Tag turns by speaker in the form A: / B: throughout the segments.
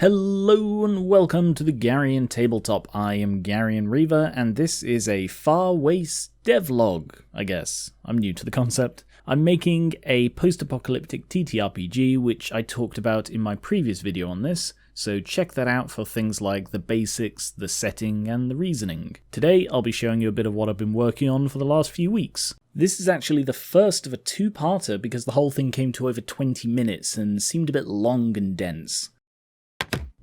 A: Hello and welcome to the Garian Tabletop. I am Garian Reaver and this is a Far Waste DevLog, I guess. I'm new to the concept. I'm making a post-apocalyptic TTRPG which I talked about in my previous video on this, so check that out for things like the basics, the setting, and the reasoning. Today I'll be showing you a bit of what I've been working on for the last few weeks. This is actually the first of a two-parter because the whole thing came to over 20 minutes and seemed a bit long and dense.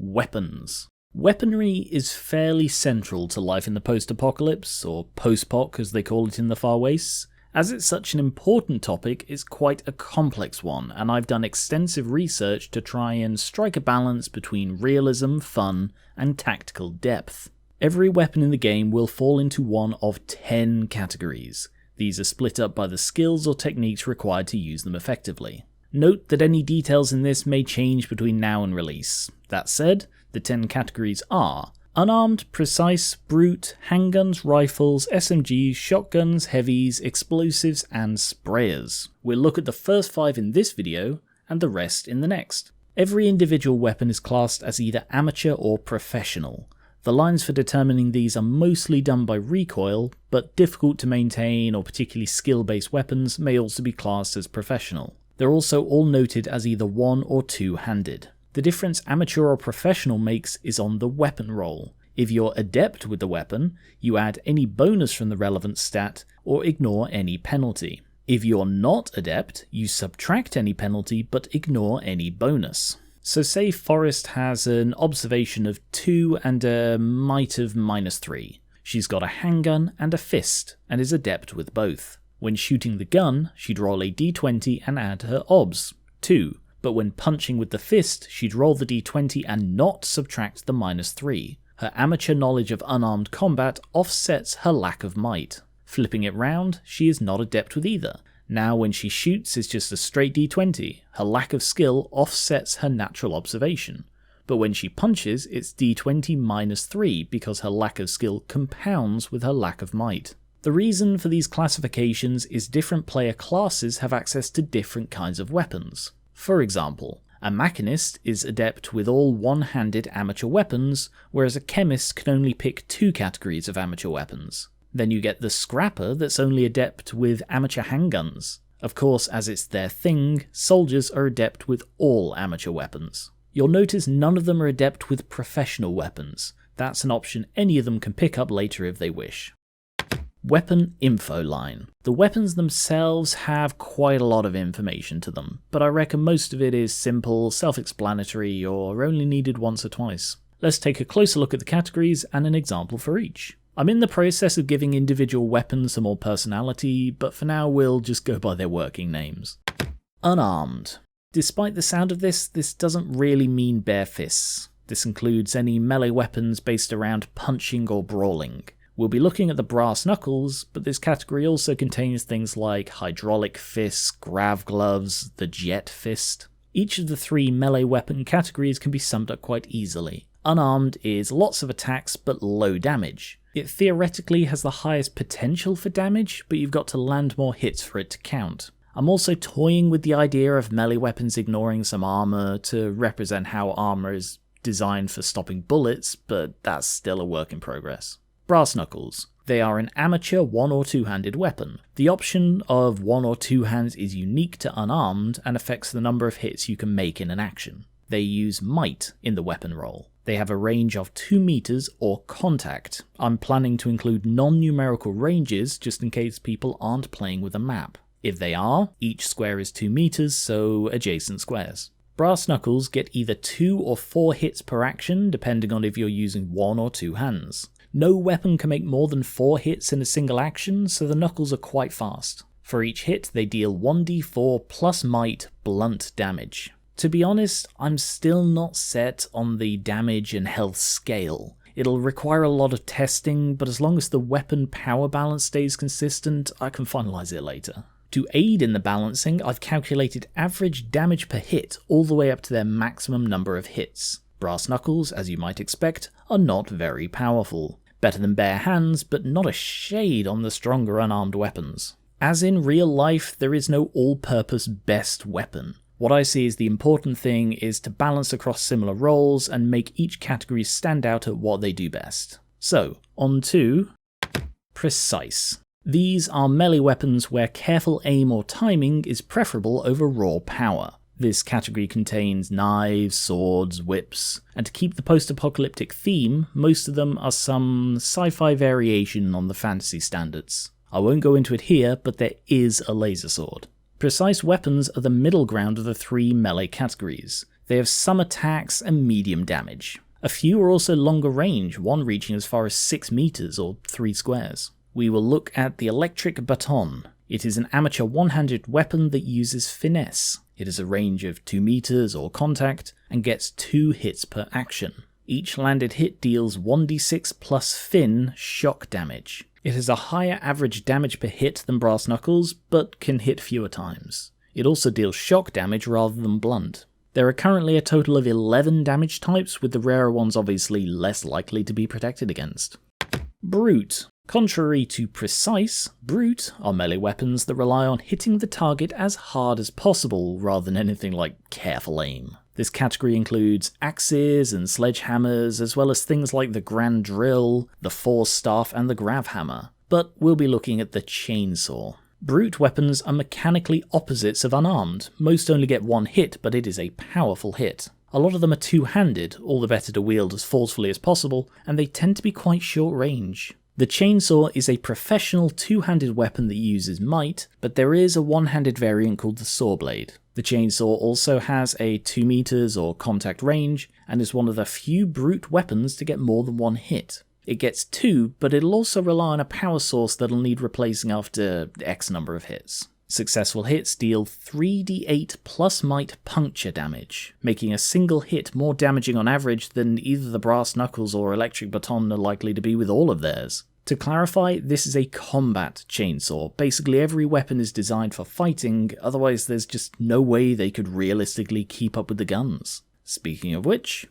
A: Weapons. Weaponry is fairly central to life in the post-apocalypse, or post-poc as they call it in the Far Wastes. As it's such an important topic, it's quite a complex one, and I've done extensive research to try and strike a balance between realism, fun, and tactical depth. Every weapon in the game will fall into one of 10 categories. These are split up by the skills or techniques required to use them effectively. Note that any details in this may change between now and release. That said, the 10 categories are unarmed, precise, brute, handguns, rifles, SMGs, shotguns, heavies, explosives, and sprayers. We'll look at the first 5 in this video, and the rest in the next. Every individual weapon is classed as either amateur or professional. The lines for determining these are mostly done by recoil, but difficult to maintain or particularly skill-based weapons may also be classed as professional. They're also all noted as either one- or two-handed. The difference amateur or professional makes is on the weapon roll. If you're adept with the weapon, you add any bonus from the relevant stat or ignore any penalty. If you're not adept, you subtract any penalty but ignore any bonus. So say Forrest has an observation of 2 and a might of -3. She's got a handgun and a fist and is adept with both. When shooting the gun, she'd roll a d20 and add her obs, 2, but when punching with the fist, she'd roll the d20 and not subtract the -3. Her amateur knowledge of unarmed combat offsets her lack of might. Flipping it round, she is not adept with either. Now when she shoots, it's just a straight d20. Her lack of skill offsets her natural observation. But when she punches, it's d20 -3 because her lack of skill compounds with her lack of might. The reason for these classifications is different player classes have access to different kinds of weapons. For example, a machinist is adept with all one-handed amateur weapons, whereas a chemist can only pick 2 categories of amateur weapons. Then you get the scrapper that's only adept with amateur handguns. Of course, as it's their thing, soldiers are adept with all amateur weapons. You'll notice none of them are adept with professional weapons. That's an option any of them can pick up later if they wish. Weapon info line. The weapons themselves have quite a lot of information to them, but I reckon most of it is simple, self-explanatory, or only needed once or twice. Let's take a closer look at the categories and an example for each. I'm in the process of giving individual weapons some more personality, but for now we'll just go by their working names. Unarmed. Despite the sound of this doesn't really mean bare fists. This includes any melee weapons based around punching or brawling. We'll be looking at the brass knuckles, but this category also contains things like hydraulic fists, grav gloves, the jet fist. Each of the 3 melee weapon categories can be summed up quite easily. Unarmed is lots of attacks but low damage. It theoretically has the highest potential for damage, but you've got to land more hits for it to count. I'm also toying with the idea of melee weapons ignoring some armor to represent how armor is designed for stopping bullets, but that's still a work in progress. Brass knuckles. They are an amateur one- or two-handed weapon. The option of one or two hands is unique to unarmed and affects the number of hits you can make in an action. They use might in the weapon roll. They have a range of 2 meters or contact. I'm planning to include non-numerical ranges just in case people aren't playing with a map. If they are, each square is 2 meters, so adjacent squares. Brass knuckles get either 2 or 4 hits per action depending on if you're using 1 or 2 hands. No weapon can make more than 4 hits in a single action, so the knuckles are quite fast. For each hit, they deal 1d4 plus might blunt damage. To be honest, I'm still not set on the damage and health scale. It'll require a lot of testing, but as long as the weapon power balance stays consistent, I can finalize it later. To aid in the balancing, I've calculated average damage per hit all the way up to their maximum number of hits. Brass knuckles, as you might expect, are not very powerful. Better than bare hands, but not a shade on the stronger unarmed weapons. As in real life, there is no all-purpose best weapon. What I see as the important thing is to balance across similar roles and make each category stand out at what they do best. So, on to precise. These are melee weapons where careful aim or timing is preferable over raw power. This category contains knives, swords, whips, and to keep the post-apocalyptic theme, most of them are some sci-fi variation on the fantasy standards. I won't go into it here, but there is a laser sword. Precise weapons are the middle ground of the three melee categories. They have some attacks and medium damage. A few are also longer range, one reaching as far as 6 meters or 3 squares. We will look at the electric baton. It is an amateur one-handed weapon that uses finesse. It has a range of 2 meters or contact, and gets 2 hits per action. Each landed hit deals 1d6 plus fin shock damage. It has a higher average damage per hit than brass knuckles, but can hit fewer times. It also deals shock damage rather than blunt. There are currently a total of 11 damage types, with the rarer ones obviously less likely to be protected against. Brute. Contrary to precise, brute are melee weapons that rely on hitting the target as hard as possible rather than anything like careful aim. This category includes axes and sledgehammers, as well as things like the grand drill, the force staff, and the grav hammer. But we'll be looking at the chainsaw. Brute weapons are mechanically opposites of unarmed. Most only get 1 hit, but it is a powerful hit. A lot of them are two-handed, all the better to wield as forcefully as possible, and they tend to be quite short range. The chainsaw is a professional two-handed weapon that uses might, but there is a one-handed variant called the sawblade. The chainsaw also has a 2 meters or contact range, and is one of the few brute weapons to get more than 1 hit. It gets 2, but it'll also rely on a power source that'll need replacing after X number of hits. Successful hits deal 3d8 plus might puncture damage, making a single hit more damaging on average than either the brass knuckles or electric baton are likely to be with all of theirs. To clarify, this is a combat chainsaw. Basically every weapon is designed for fighting, otherwise there's just no way they could realistically keep up with the guns. Speaking of which,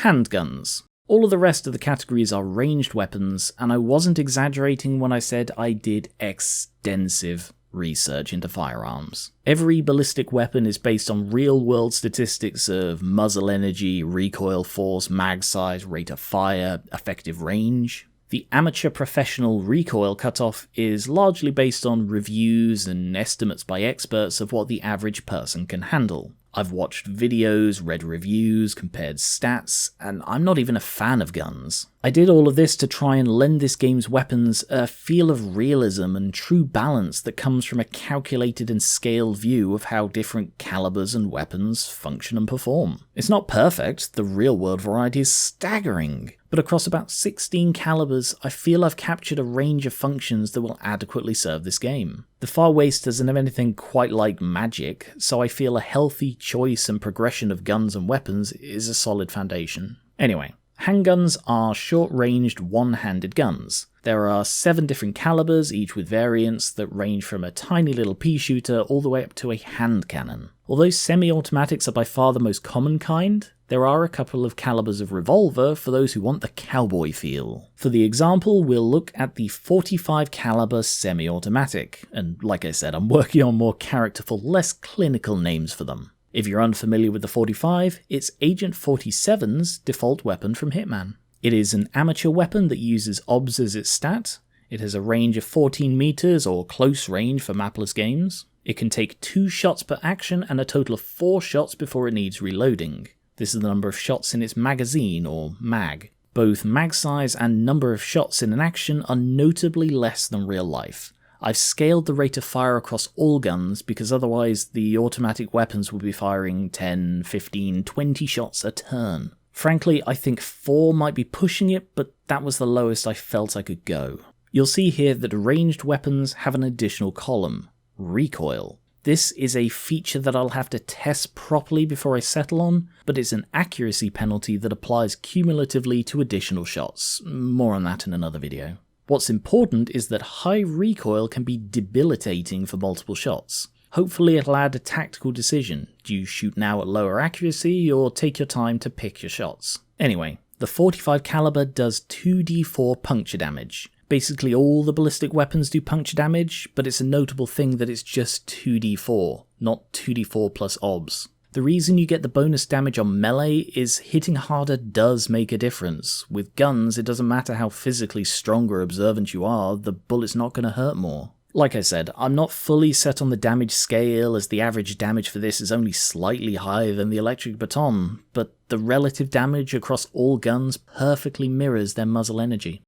A: handguns. All of the rest of the categories are ranged weapons, and I wasn't exaggerating when I said I did extensive research into firearms. Every ballistic weapon is based on real-world statistics of muzzle energy, recoil force, mag size, rate of fire, effective range. The amateur-professional recoil cutoff is largely based on reviews and estimates by experts of what the average person can handle. I've watched videos, read reviews, compared stats, and I'm not even a fan of guns. I did all of this to try and lend this game's weapons a feel of realism and true balance that comes from a calculated and scaled view of how different calibers and weapons function and perform. It's not perfect, the real-world variety is staggering, but across about 16 calibers, I feel I've captured a range of functions that will adequately serve this game. The Far Waste doesn't have anything quite like magic, so I feel a healthy choice and progression of guns and weapons is a solid foundation. Anyway, handguns are short-ranged, one-handed guns. There are 7 different calibers, each with variants that range from a tiny little pea shooter all the way up to a hand cannon. Although semi-automatics are by far the most common kind, there are a couple of calibers of revolver for those who want the cowboy feel. For the example, we'll look at the 45 caliber semi-automatic, and like I said, I'm working on more characterful, less clinical names for them. If you're unfamiliar with the 45, it's Agent 47's default weapon from Hitman. It is an amateur weapon that uses OBS as its stat. It has a range of 14 meters or close range for mapless games. It can take 2 shots per action and a total of 4 shots before it needs reloading. This is the number of shots in its magazine, or mag. Both mag size and number of shots in an action are notably less than real life. I've scaled the rate of fire across all guns because otherwise the automatic weapons will be firing 10, 15, 20 shots a turn. Frankly, I think 4 might be pushing it, but that was the lowest I felt I could go. You'll see here that ranged weapons have an additional column, recoil. This is a feature that I'll have to test properly before I settle on, but it's an accuracy penalty that applies cumulatively to additional shots. More on that in another video. What's important is that high recoil can be debilitating for multiple shots. Hopefully it'll add a tactical decision. Do you shoot now at lower accuracy, or take your time to pick your shots? Anyway, the 45 caliber does 2d4 puncture damage. Basically all the ballistic weapons do puncture damage, but it's a notable thing that it's just 2d4, not 2d4 plus obs. The reason you get the bonus damage on melee is hitting harder does make a difference. With guns, it doesn't matter how physically strong or observant you are, the bullet's not going to hurt more. Like I said, I'm not fully set on the damage scale, as the average damage for this is only slightly higher than the electric baton, but the relative damage across all guns perfectly mirrors their muzzle energy.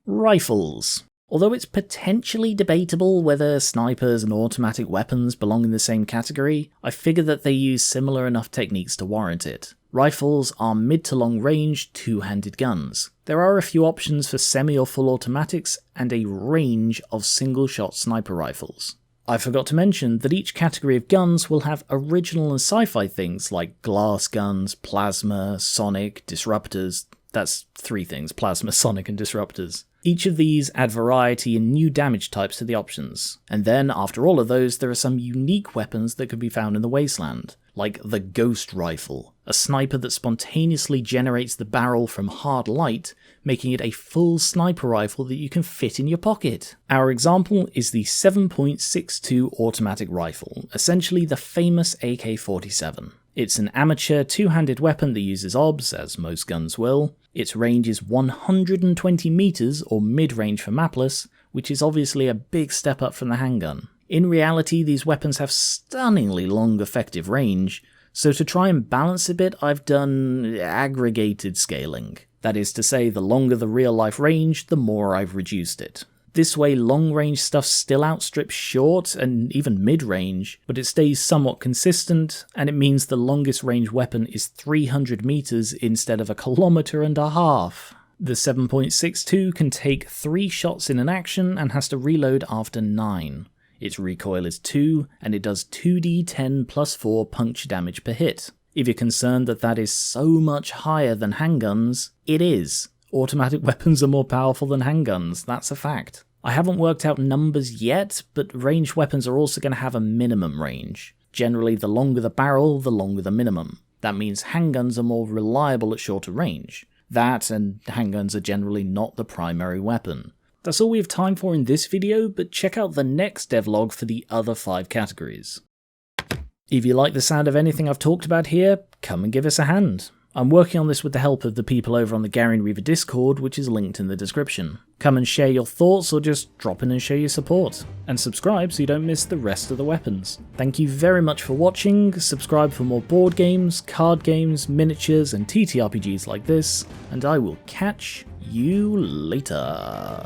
A: Rifles. Although it's potentially debatable whether snipers and automatic weapons belong in the same category, I figure that they use similar enough techniques to warrant it. Rifles are mid to long range, two-handed guns. There are a few options for semi or full automatics, and a range of single-shot sniper rifles. I forgot to mention that each category of guns will have original and sci-fi things like glass guns, plasma, sonic, disruptors. That's three things: plasma, sonic, and disruptors. Each of these add variety and new damage types to the options. And then, after all of those, there are some unique weapons that can be found in the wasteland, like the Ghost Rifle, a sniper that spontaneously generates the barrel from hard light, making it a full sniper rifle that you can fit in your pocket. Our example is the 7.62 automatic rifle, essentially the famous AK-47. It's an amateur two-handed weapon that uses obs, as most guns will. Its range is 120 meters, or mid-range for mapless, which is obviously a big step up from the handgun. In reality, these weapons have stunningly long effective range, so to try and balance a bit, I've done aggregated scaling. That is to say, the longer the real-life range, the more I've reduced it. This way, long-range stuff still outstrips short and even mid-range, but it stays somewhat consistent, and it means the longest range weapon is 300 meters instead of 1.5 kilometers. The 7.62 can take 3 shots in an action and has to reload after 9. Its recoil is 2, and it does 2d10 plus 4 puncture damage per hit. If you're concerned that that is so much higher than handguns, it is. Automatic weapons are more powerful than handguns, that's a fact. I haven't worked out numbers yet, but ranged weapons are also going to have a minimum range. Generally, the longer the barrel, the longer the minimum. That means handguns are more reliable at shorter range. That, and handguns are generally not the primary weapon. That's all we have time for in this video, but check out the next devlog for the other 5 categories. If you like the sound of anything I've talked about here, come and give us a hand. I'm working on this with the help of the people over on the Gary and Reaver Discord, which is linked in the description. Come and share your thoughts, or just drop in and show your support. And subscribe so you don't miss the rest of the weapons. Thank you very much for watching. Subscribe for more board games, card games, miniatures, and TTRPGs like this, and I will catch you later.